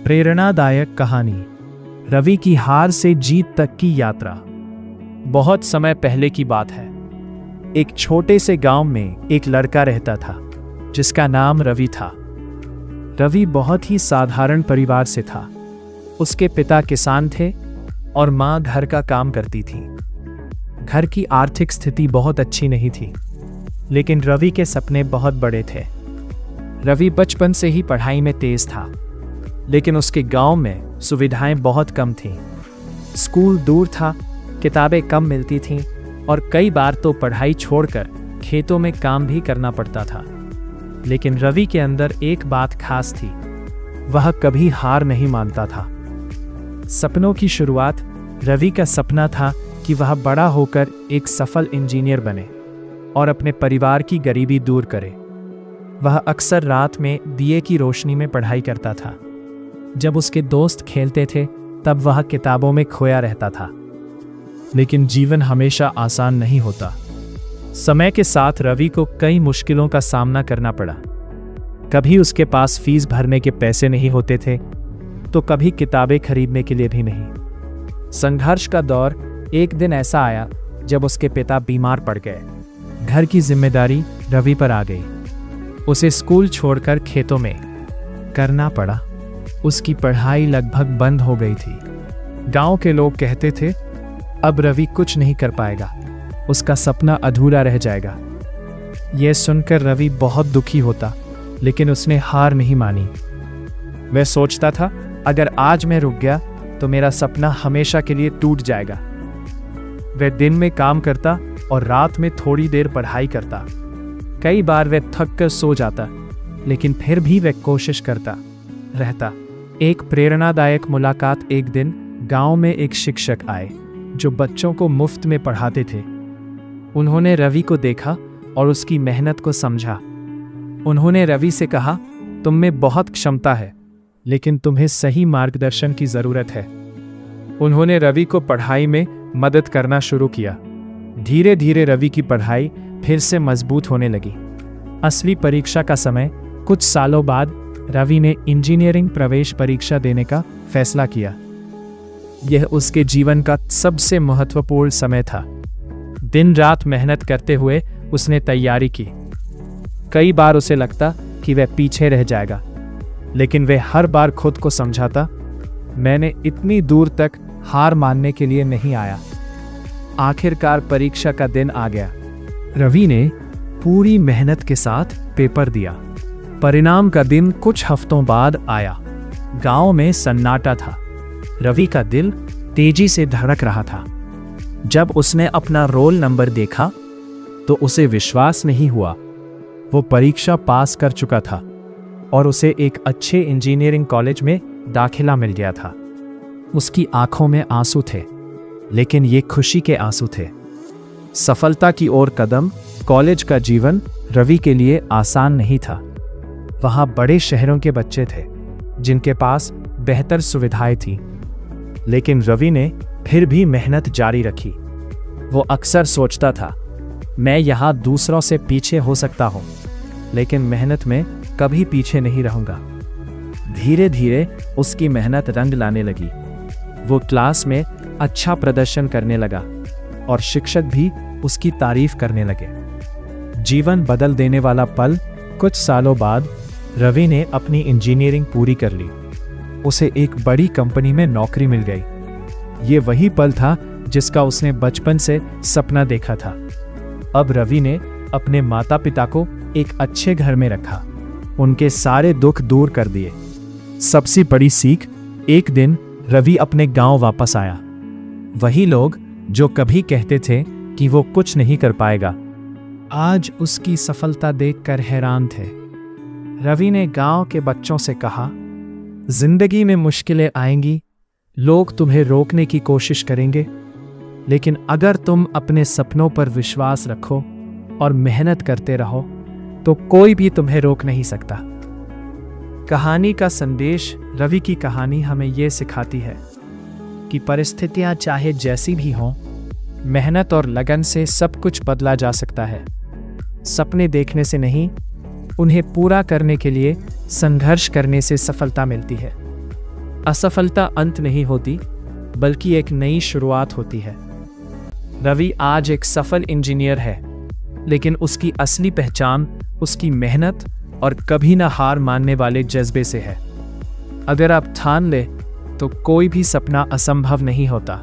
प्रेरणादायक कहानी, रवि की हार से जीत तक की यात्रा। बहुत समय पहले की बात है। एक छोटे से गांव में एक लड़का रहता था जिसका नाम रवि था। रवि बहुत ही साधारण परिवार से था। उसके पिता किसान थे और माँ घर का काम करती थी। घर की आर्थिक स्थिति बहुत अच्छी नहीं थी, लेकिन रवि के सपने बहुत बड़े थे। रवि बचपन से ही पढ़ाई में तेज था, लेकिन उसके गांव में सुविधाएं बहुत कम थीं। स्कूल दूर था, किताबें कम मिलती थीं और कई बार तो पढ़ाई छोड़कर खेतों में काम भी करना पड़ता था। लेकिन रवि के अंदर एक बात खास थी, वह कभी हार नहीं मानता था। सपनों की शुरुआत, रवि का सपना था कि वह बड़ा होकर एक सफल इंजीनियर बने और अपने परिवार की गरीबी दूर करे। वह अक्सर रात में दिए की रोशनी में पढ़ाई करता था। जब उसके दोस्त खेलते थे तब वह किताबों में खोया रहता था। लेकिन जीवन हमेशा आसान नहीं होता। समय के साथ रवि को कई मुश्किलों का सामना करना पड़ा। कभी उसके पास फीस भरने के पैसे नहीं होते थे, तो कभी किताबें खरीदने के लिए भी नहीं। संघर्ष का दौर एक दिन ऐसा आया जब उसके पिता बीमार पड़ गए। घर की जिम्मेदारी रवि पर आ गई। उसे स्कूल छोड़कर खेतों में करना पड़ा। उसकी पढ़ाई लगभग बंद हो गई थी। गांव के लोग कहते थे, अब रवि कुछ नहीं कर पाएगा, उसका सपना अधूरा रह जाएगा। यह सुनकर रवि बहुत दुखी होता, लेकिन उसने हार नहीं मानी। वह सोचता था, अगर आज मैं रुक गया तो मेरा सपना हमेशा के लिए टूट जाएगा। वह दिन में काम करता और रात में थोड़ी देर पढ़ाई करता। कई बार वह थक कर सो जाता, लेकिन फिर भी वह कोशिश करता रहता। एक प्रेरणादायक मुलाकात। एक दिन गांव में एक शिक्षक आए जो बच्चों को मुफ्त में पढ़ाते थे। उन्होंने रवि को देखा और उसकी मेहनत को समझा। उन्होंने रवि से कहा, तुम में बहुत क्षमता है, लेकिन तुम्हें सही मार्गदर्शन की जरूरत है। उन्होंने रवि को पढ़ाई में मदद करना शुरू किया। धीरे धीरे रवि की पढ़ाई फिर से मजबूत होने लगी। असली परीक्षा का समय कुछ सालों बाद रवि ने इंजीनियरिंग प्रवेश परीक्षा देने का फैसला किया। यह उसके जीवन का सबसे महत्वपूर्ण समय था। दिन रात मेहनत करते हुए उसने तैयारी की। कई बार उसे लगता कि वह पीछे रह जाएगा, लेकिन वह हर बार खुद को समझाता, मैंने इतनी दूर तक हार मानने के लिए नहीं आया। आखिरकार परीक्षा का दिन आ गया। रवि ने पूरी मेहनत के साथ पेपर दिया। परिणाम का दिन कुछ हफ्तों बाद आया। गांव में सन्नाटा था। रवि का दिल तेजी से धड़क रहा था। जब उसने अपना रोल नंबर देखा तो उसे विश्वास नहीं हुआ। वो परीक्षा पास कर चुका था और उसे एक अच्छे इंजीनियरिंग कॉलेज में दाखिला मिल गया था। उसकी आंखों में आंसू थे, लेकिन ये खुशी के आंसू थे। सफलता की ओर कदम। कॉलेज का जीवन रवि के लिए आसान नहीं था। वहां बड़े शहरों के बच्चे थे जिनके पास बेहतर सुविधाएं थीं, लेकिन रवि ने फिर भी मेहनत जारी रखी। वो अक्सर सोचता था, मैं यहाँ दूसरों से पीछे हो सकता हूँ, लेकिन मेहनत में कभी पीछे नहीं रहूंगा। धीरे धीरे उसकी मेहनत रंग लाने लगी। वो क्लास में अच्छा प्रदर्शन करने लगा और शिक्षक भी उसकी तारीफ करने लगे। जीवन बदल देने वाला पल। कुछ सालों बाद रवि ने अपनी इंजीनियरिंग पूरी कर ली। उसे एक बड़ी कंपनी में नौकरी मिल गई। ये वही पल था जिसका उसने बचपन से सपना देखा था। अब रवि ने अपने माता पिता को एक अच्छे घर में रखा, उनके सारे दुख दूर कर दिए। सबसे बड़ी सीख, एक दिन रवि अपने गांव वापस आया। वही लोग जो कभी कहते थे कि वो कुछ नहीं कर पाएगा, आज उसकी सफलता देखकर हैरान थे। रवि ने गांव के बच्चों से कहा, जिंदगी में मुश्किलें आएंगी, लोग तुम्हें रोकने की कोशिश करेंगे, लेकिन अगर तुम अपने सपनों पर विश्वास रखो और मेहनत करते रहो तो कोई भी तुम्हें रोक नहीं सकता। कहानी का संदेश। रवि की कहानी हमें यह सिखाती है कि परिस्थितियां चाहे जैसी भी हों, मेहनत और लगन से सब कुछ बदला जा सकता है। सपने देखने से नहीं, उन्हें पूरा करने के लिए संघर्ष करने से सफलता मिलती है। असफलता अंत नहीं होती, बल्कि एक नई शुरुआत होती है। रवि आज एक सफल इंजीनियर है, लेकिन उसकी असली पहचान उसकी मेहनत और कभी ना हार मानने वाले जज्बे से है। अगर आप ठान ले तो कोई भी सपना असंभव नहीं होता।